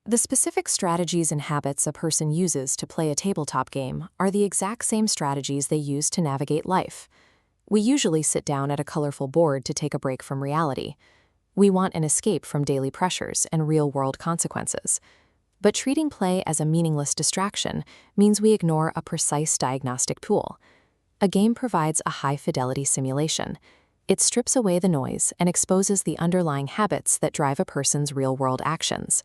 The specific strategies and habits a person uses to play a tabletop game are the exact same strategies they use to navigate life. We usually sit down at a colorful board to take a break from reality. We want an escape from daily pressures and real-world consequences. But treating play as a meaningless distraction means we ignore a precise diagnostic tool. A game provides a high-fidelity simulation. It strips away the noise and exposes the underlying habits that drive a person's real-world actions.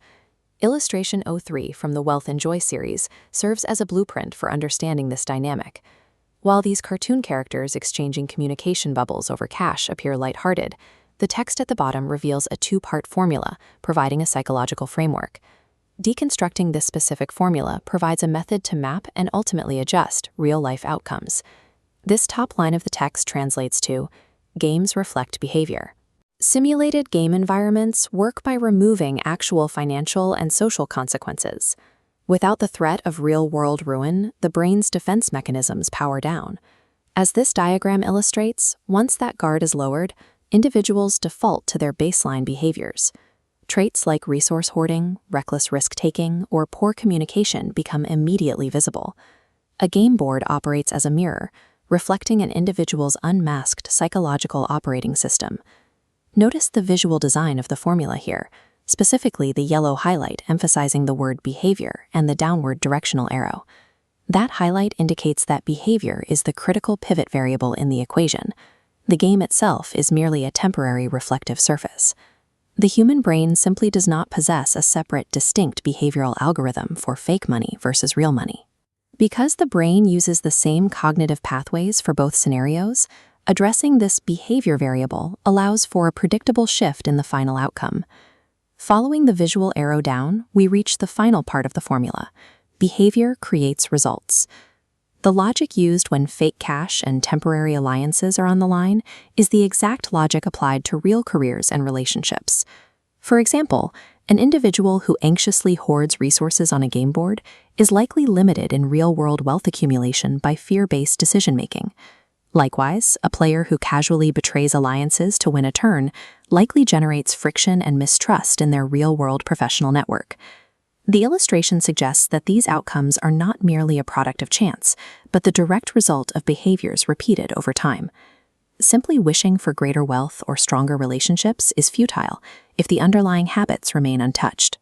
Illustration 03 from the Wealth and Joy series serves as a blueprint for understanding this dynamic. While these cartoon characters exchanging communication bubbles over cash appear lighthearted, the text at the bottom reveals a two-part formula, providing a psychological framework. Deconstructing this specific formula provides a method to map and ultimately adjust real-life outcomes. This top line of the text translates to, "Games reflect behavior." Simulated game environments work by removing actual financial and social consequences. Without the threat of real-world ruin, the brain's defense mechanisms power down. As this diagram illustrates, once that guard is lowered, individuals default to their baseline behaviors. Traits like resource hoarding, reckless risk-taking, or poor communication become immediately visible. A game board operates as a mirror, reflecting an individual's unmasked psychological operating system. Notice the visual design of the formula here, specifically the yellow highlight emphasizing the word behavior and the downward directional arrow. That highlight indicates that behavior is the critical pivot variable in the equation. The game itself is merely a temporary reflective surface. The human brain simply does not possess a separate, distinct behavioral algorithm for fake money versus real money. Because the brain uses the same cognitive pathways for both scenarios, addressing this behavior variable allows for a predictable shift in the final outcome. Following the visual arrow down, we reach the final part of the formula. Behavior creates results. The logic used when fake cash and temporary alliances are on the line is the exact logic applied to real careers and relationships. For example, an individual who anxiously hoards resources on a game board is likely limited in real-world wealth accumulation by fear-based decision-making. Likewise, a player who casually betrays alliances to win a turn likely generates friction and mistrust in their real-world professional network. The illustration suggests that these outcomes are not merely a product of chance, but the direct result of behaviors repeated over time. Simply wishing for greater wealth or stronger relationships is futile if the underlying habits remain untouched.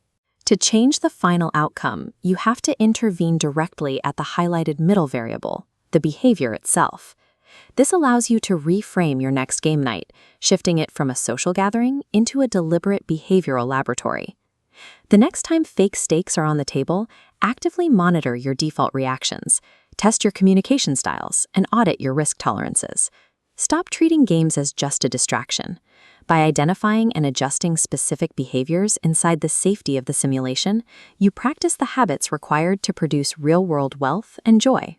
To change the final outcome, you have to intervene directly at the highlighted middle variable, the behavior itself. This allows you to reframe your next game night, shifting it from a social gathering into a deliberate behavioral laboratory. The next time fake stakes are on the table, actively monitor your default reactions, test your communication styles, and audit your risk tolerances. Stop treating games as just a distraction. By identifying and adjusting specific behaviors inside the safety of the simulation, you practice the habits required to produce real-world wealth and joy.